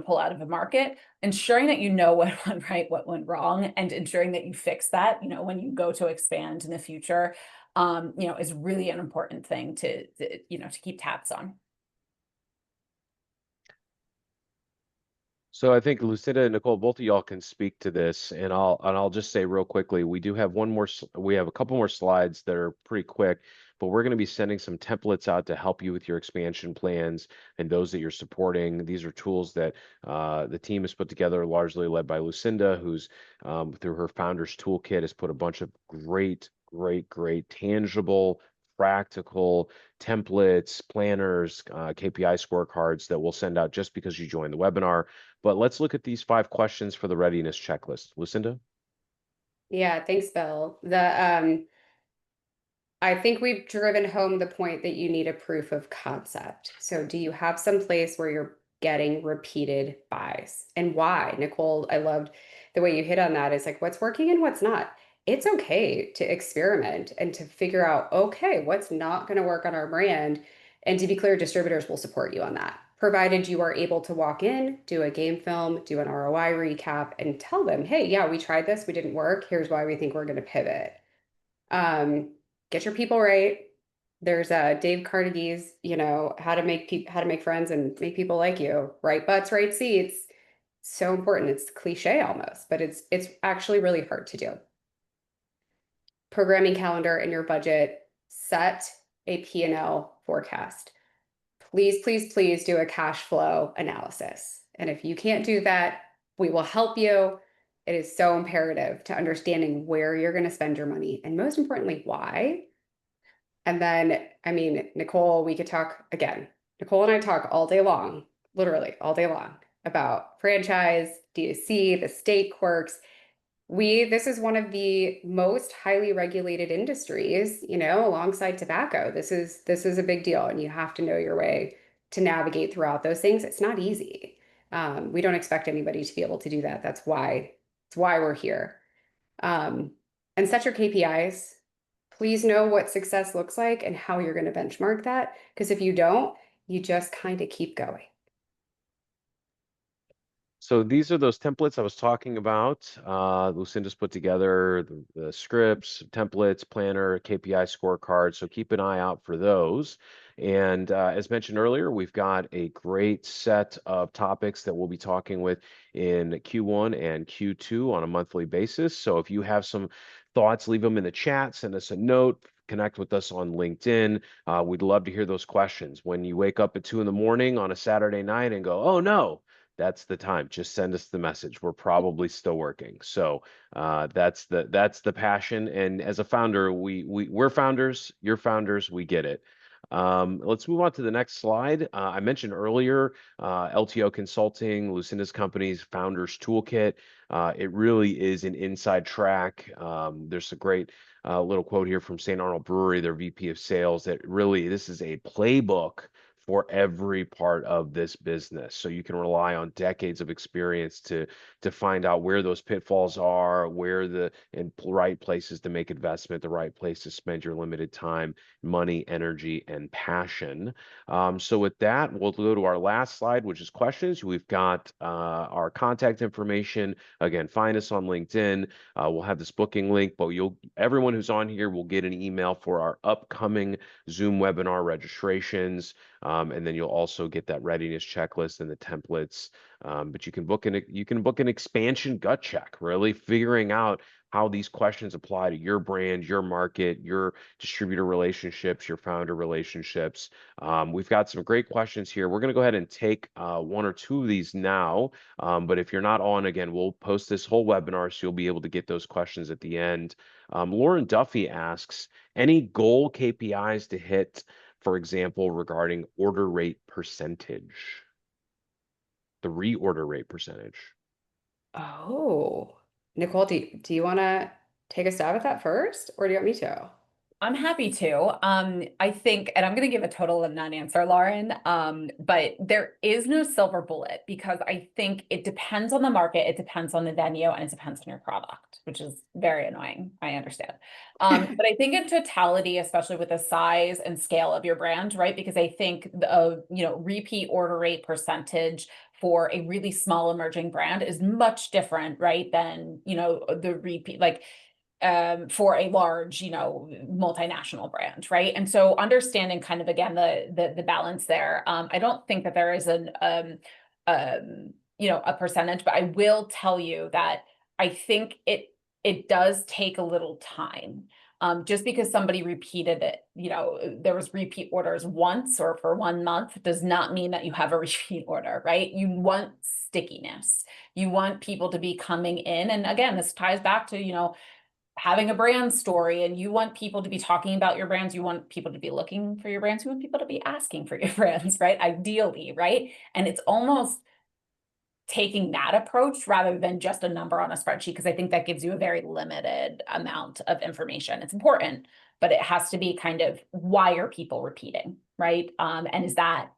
pull out of a market, ensuring that you know what went right, what went wrong, and ensuring that you fix that, when you go to expand in the future, is really an important thing to keep tabs on. So I think Lucinda and Nicole, both of y'all can speak to this, and I'll just say real quickly, we do have we have a couple more slides that are pretty quick, but we're going to be sending some templates out to help you with your expansion plans and those that you're supporting. These are tools that the team has put together, largely led by Lucinda, who's through her founder's toolkit has put a bunch of great tangible, practical templates, planners, KPI scorecards that we'll send out just because you joined the webinar. But let's look at these 5 questions for the readiness checklist. Lucinda? Yeah, thanks, Bill. I think we've driven home the point that you need a proof of concept. So do you have some place where you're getting repeated buys, and why? Nicole, I loved the way you hit on that. Is like what's working and what's not. It's okay to experiment and to figure out, okay, what's not going to work on our brand. And to be clear, distributors will support you on that, provided you are able to walk in, do a game film, do an ROI recap, and tell them, hey, yeah, we tried this, we didn't work. Here's why we think we're going to pivot. Get your people right. There's Dave Carnegie's, how to make friends and make people like you. Right butts, right seats. So important. It's cliche almost, but it's actually really hard to do. Programming calendar and your budget. Set a P&L forecast. Please, please, please do a cash flow analysis. And if you can't do that, we will help you. It is so imperative to understanding where you're going to spend your money, and most importantly, why. And then, Nicole, we could talk again. Nicole and I talk all day long, literally all day long, about franchise, D2C, the state quirks. This is one of the most highly regulated industries, alongside tobacco. This is a big deal, and you have to know your way to navigate throughout those things. It's not easy. We don't expect anybody to be able to do that. That's why we're here. And set your KPIs. Please know what success looks like and how you're going to benchmark that. Because if you don't, you just kind of keep going. So these are those templates I was talking about. Lucinda's put together the scripts, templates, planner, KPI scorecard. So keep an eye out for those. And as mentioned earlier, we've got a great set of topics that we'll be talking with in Q1 and Q2 on a monthly basis. So if you have some thoughts, leave them in the chat, send us a note. Connect with us on LinkedIn. We'd love to hear those questions. When you wake up at 2 in the morning on a Saturday night and go, oh no, that's the time. Just send us the message. We're probably still working. So that's the passion. And as a founder, we're founders. You're founders. We get it. Let's move on to the next slide. I mentioned earlier LTO Consulting, Lucinda's company's Founders Toolkit. It really is an inside track. There's a great little quote here from St. Arnold Brewery, their VP of Sales, that really this is a playbook for every part of this business. So you can rely on decades of experience to find out where those pitfalls are, where the right places to make investment, the right place to spend your limited time, money, energy, and passion. So with that, we'll go to our last slide, which is questions. We've got our contact information. Again, find us on LinkedIn. We'll have this booking link, but everyone who's on here will get an email for our upcoming Zoom webinar registrations. And then you'll also get that readiness checklist and the templates. But you can book an expansion gut check, really figuring out how these questions apply to your brand, your market, your distributor relationships, your founder relationships. We've got some great questions here. We're going to go ahead and take one or two of these now. But if you're not on, again, we'll post this whole webinar, so you'll be able to get those questions at the end. Lauren Duffy asks, any goal KPIs to hit, for example, regarding order rate percentage, the reorder rate percentage? Oh, Nicole, do you want to take a stab at that first, or do you want me to? I'm happy to. I think, and I'm going to give a total of non-answer, Lauren. But there is no silver bullet because I think it depends on the market, it depends on the venue, and it depends on your product, which is very annoying. I understand. But I think in totality, especially with the size and scale of your brand, right? Because I think the repeat order rate percentage for a really small emerging brand is much different, right? Than the repeat for a large, multinational brand, right? And so understanding kind of again the balance there. I don't think that there is a percentage, but I will tell you that I think it does take a little time. Just because somebody repeated it, there was repeat orders once or for 1 month does not mean that you have a repeat order, right? You want stickiness. You want people to be coming in. And again, this ties back to, having a brand story, and you want people to be talking about your brands. You want people to be looking for your brands. You want people to be asking for your brands, right? Ideally, right? And it's almost taking that approach rather than just a number on a spreadsheet, because I think that gives you a very limited amount of information. It's important, but it has to be kind of, why are people repeating, right? And is that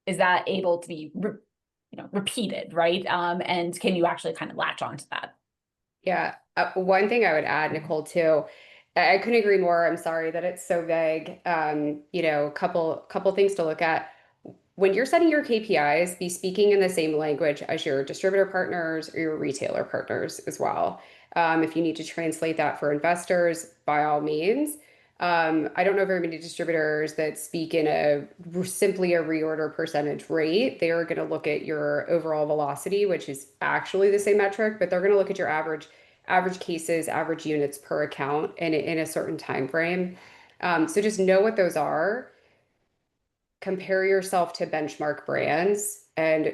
able to be repeated, right? And can you actually kind of latch onto that? Yeah, one thing I would add, Nicole, too, I couldn't agree more. I'm sorry that it's so vague. Couple things to look at. When you're setting your KPIs, be speaking in the same language as your distributor partners or your retailer partners as well. If you need to translate that for investors, by all means. I don't know very many distributors that speak in simply a reorder percentage rate. They are going to look at your overall velocity, which is actually the same metric, but they're going to look at your average cases, average units per account in a certain time frame. So just know what those are. Compare yourself to benchmark brands, and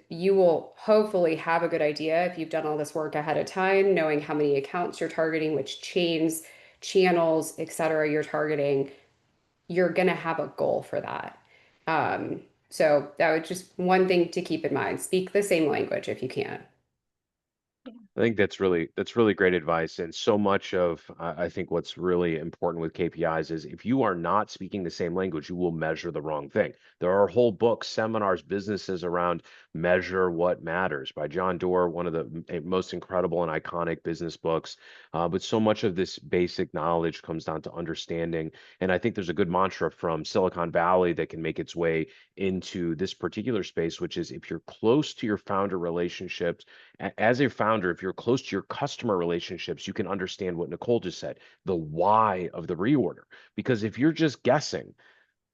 you will hopefully have a good idea if you've done all this work ahead of time, knowing how many accounts you're targeting, which chains, channels, etc. you're targeting. You're gonna have a goal for that. So that was just one thing to keep in mind. Speak the same language if you can. I think that's really great advice. And so much of I think what's really important with KPIs is if you are not speaking the same language, you will measure the wrong thing. There are whole books, seminars, businesses around Measure What Matters by John Doerr, one of the most incredible and iconic business books. But so much of this basic knowledge comes down to understanding. And I think there's a good mantra from Silicon Valley that can make its way into this particular space, which is if you're close to your founder relationships, as a founder, if you're close to your customer relationships, you can understand what Nicole just said, the why of the reorder. Because if you're just guessing,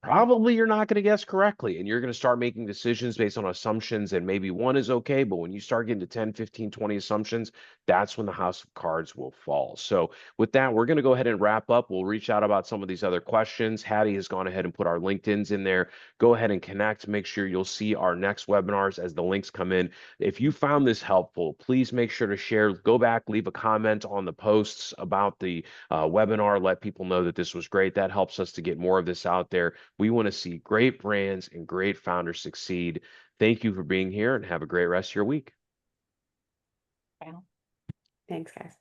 probably you're not going to guess correctly, and you're going to start making decisions based on assumptions, and maybe one is okay, but when you start getting to 10, 15, 20 assumptions, that's when the house of cards will fall. So with that, we're going to go ahead and wrap up. We'll reach out about some of these other questions. Hattie has gone ahead and put our LinkedIn's in there. Go ahead and connect. Make sure you'll see our next webinars as the links come in. If you found this helpful, please make sure to share, go back, leave a comment on the posts about the webinar, let people know that this was great. That helps us to get more of this out there. We want to see great brands and great founders succeed. Thank you for being here and have a great rest of your week. Wow. Thanks, guys.